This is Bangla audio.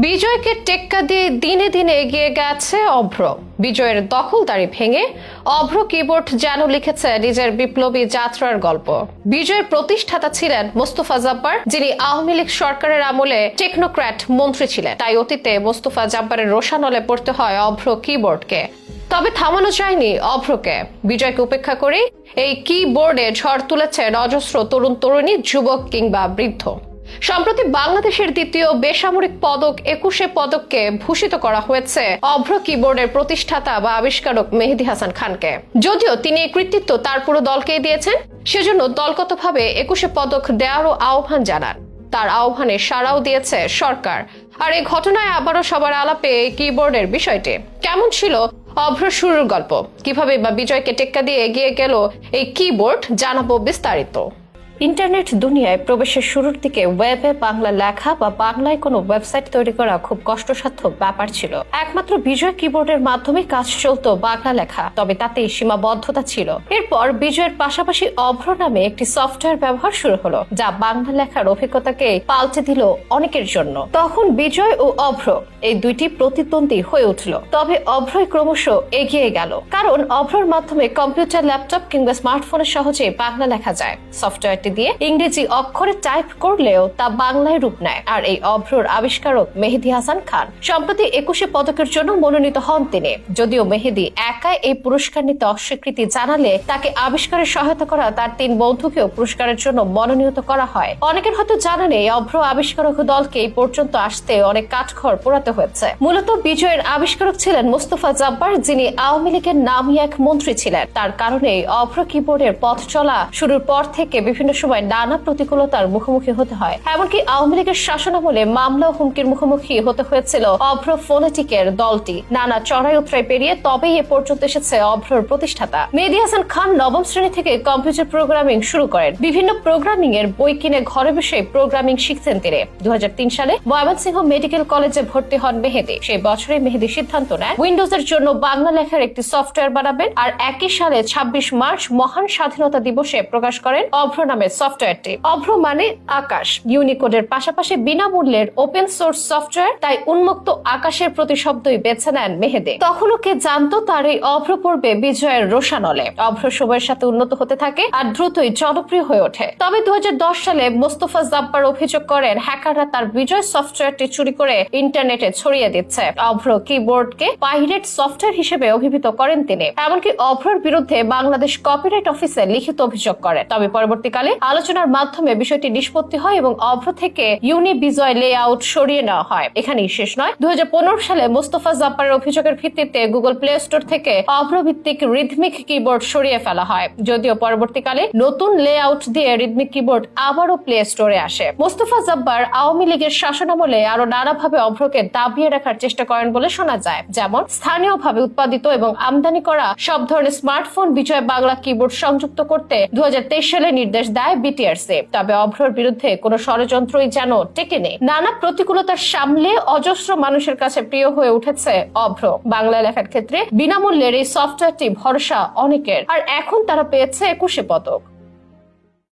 বিজয়কে টেক্কা দিয়ে দিনে দিনে এগিয়ে গেছে অভ্র। বিজয়ের দখলদারি ভেঙে অভ্র কিবোর্ড যেন লিখেছে নিজের বিপ্লবী যাত্রার গল্প। বিজয়ের প্রতিষ্ঠাতা ছিলেন মোস্তফা জব্বার, যিনি আওয়ামী লীগ সরকারের আমলে টেকনোক্র্যাট মন্ত্রী ছিলেন। তাই অতীতে মোস্তফা জব্বারের রোষানলে পড়তে হয় অভ্র কিবোর্ডকে। তবে থামানো যায়নি অভ্রকে। বিজয়কে উপেক্ষা করে এই কিবোর্ডে ঝড় তুলেছেন অজস্র তরুণ তরুণী, যুবক কিংবা বৃদ্ধ। সম্প্রতি বাংলাদেশের দ্বিতীয় বেসামরিক পদক 21 পদককে ভূষিত করা হয়েছে অভ্র কিবোর্ডের প্রতিষ্ঠাতা বা আবিষ্কারক মেহেদী হাসান খানকে। যদিও তিনি এই কৃতিত্ব তার পুরো দলকেই দিয়েছেন, সেজন্য দলগতভাবে 21 পদক দেওয়ারও আহ্বান জানান। তার আহ্বানে সাড়াও দিয়েছে সরকার। আর এই ঘটনায় আবারও সবার আলাপে এই কিবোর্ডের বিষয়টি। কেমন ছিল অভ্র শুরুর গল্প, কিভাবে বা বিজয়কে টেক্কা দিয়ে এগিয়ে গেল এই কিবোর্ড, জানাবো বিস্তারিত। ইন্টারনেট দুনিয়ায় প্রবেশের শুরুর দিকে ওয়েবে বাংলা লেখা বা বাংলায় কোনো ওয়েবসাইট তৈরি করা খুব কষ্টসাধ্য ব্যাপার ছিল। একমাত্র বিজয় কিবোর্ডের মাধ্যমে কাজ চলত বাংলা লেখা, তবে তাতেই সীমাবদ্ধতা ছিল। এরপর বিজয়ের পাশাপাশি অভ্র নামে একটি সফটওয়্যার ব্যবহার শুরু হলো, যা বাংলা লেখার অভিজ্ঞতাকে পাল্টে দিল অনেকের জন্য। তখন বিজয় ও অভ্র এই দুইটি প্রতিদ্বন্দ্বী হয়ে উঠল। তবে অভ্রই ক্রমশ এগিয়ে গেল, কারণ অভ্রর মাধ্যমে কম্পিউটার, ল্যাপটপ কিংবা স্মার্টফোনে সহজে বাংলা লেখা যায়। সফটওয়্যারটি দিয়ে ইংরেজি অক্ষরে টাইপ করলেও তা বাংলায় রূপ নেয়। আর এই অভ্রর আবিষ্কারক মেহেদী হাসান খান। সম্প্রতি 21 পদকের জন্য মনোনীত হন তিনি। যদিও মেহেদী একাই এই পুরস্কার নিতে অস্বীকৃতি জানালে তাকে আবিষ্কারে সহায়তা করা তার 3 বন্ধুকেও পুরস্কারের জন্য মনোনীত করা হয়। অনেকের হয়তো জানা নেই, অভ্র আবিষ্কারক দলকে এই পর্যন্ত আসতে অনেক কাঠখড় পোড়াতে হয়েছে। মূলত বিজয়ের আবিষ্কারক ছিলেন মোস্তফা জব্বার, যিনি আওয়ামী লীগের নামী এক মন্ত্রী ছিলেন। তার কারণে অভ্র কিবোর্ডের পথ চলা শুরুর পর থেকে বিভিন্ন সময় নানা প্রতিকূলতার মুখোমুখি হতে হয়। এমনকি আওয়ামী লীগের শাসনামলে মামলা ও হুমকির মুখোমুখি হতে হয়েছিল অভ্র ফোনেটিকের দলটি। নানা চড়াই উতরাই পেরিয়ে তবেই এ পর্যন্ত এসেছে অভ্রর প্রতিষ্ঠাতা মেহেদী হাসান খান। নবম শ্রেণী থেকে কম্পিউটার প্রোগ্রামিং শুরু করেন। বিভিন্ন প্রোগ্রামিং এর বই কিনে ঘরে বসে প্রোগ্রামিং শিখতেন তিনি। 2003 সালে ময়মনসিংহ মেডিকেল কলেজে ভর্তি হন মেহেদী। সেই বছরে মেহেদী সিদ্ধান্ত নেয় উইন্ডোজের জন্য বাংলা লেখার একটি সফটওয়্যার বানাবেন। আর একই সালে 26 মার্চ মহান স্বাধীনতা দিবসে প্রকাশ করেন অভ্র নামের সফটওয়্যারটি। অভ্র মানে আকাশ। ইউনিকোডের পাশাপাশি বিনামূল্যের ওপেন সোর্স সফটওয়্যার, তাই উন্মুক্ত আকাশের প্রতিশব্দই বেছে নেন মেহেদী। তখনও কে জানতো তার এই অভ্র পড়বে বিজয়ের রোষানলে। অভ্র সময়ের সাথে উন্নত হতে থাকে আর দ্রুতই জনপ্রিয় হয়ে ওঠে। তবে 2010 সালে মোস্তফা জব্বার অভিযোগ করেন হ্যাকাররা তার বিজয় সফটওয়্যারটি চুরি করে ইন্টারনেটে ছড়িয়ে দিচ্ছে। অভ্র কিবোর্ডকে পাইরেট সফটওয়্যার হিসেবে অভিহিত করেন তিনি। এমনকি অভ্রর বিরুদ্ধে বাংলাদেশ কপিরাইট অফিসে লিখিত অভিযোগ করেন। তবে পরবর্তীকালে আলোচনার মাধ্যমে বিষয়টি নিষ্পত্তি হয় এবং অভ্র থেকে ইউনি বিজয় লেআউট সরিয়ে নেওয়া হয়। এখানেই শেষ নয়। 2015 সালে মোস্তফা জব্বারের অভিযোগের ভিত্তিতে গুগল প্লে স্টোর থেকে অভ্র ভিত্তিক রিদমিক কিবোর্ড সরিয়ে ফেলা হয়। যদিও পরবর্তীকালে নতুন লেআউট দিয়ে রিদমিক কিবোর্ড আবারও প্লে স্টোরে আসে। মোস্তফা জব্বার আওয়ামী লীগের শাসনামলে আরো নানাভাবে অভ্রকে দাবিয়ে রাখার চেষ্টা করেন বলে শোনা যায়। যেমন স্থানীয়ভাবে উৎপাদিত এবং আমদানি করা সব ধরনের স্মার্টফোন বিজয় বাংলা কিবোর্ড সংযুক্ত করতে 2023 সালে নির্দেশ দেয় বিটিআরসি। তবে অভ্রর বিরুদ্ধে কোনো ষড়যন্ত্রই যেন টেকেনি। নানা প্রতিকূলতার সামলে অজস্র মানুষের কাছে প্রিয় হয়ে উঠেছে অভ্র। বাংলা লেখার ক্ষেত্রে বিনামূল্যের এই সফটওয়্যারটি ভরসা অনেকের। আর এখন তারা পেয়েছে 21 পদক।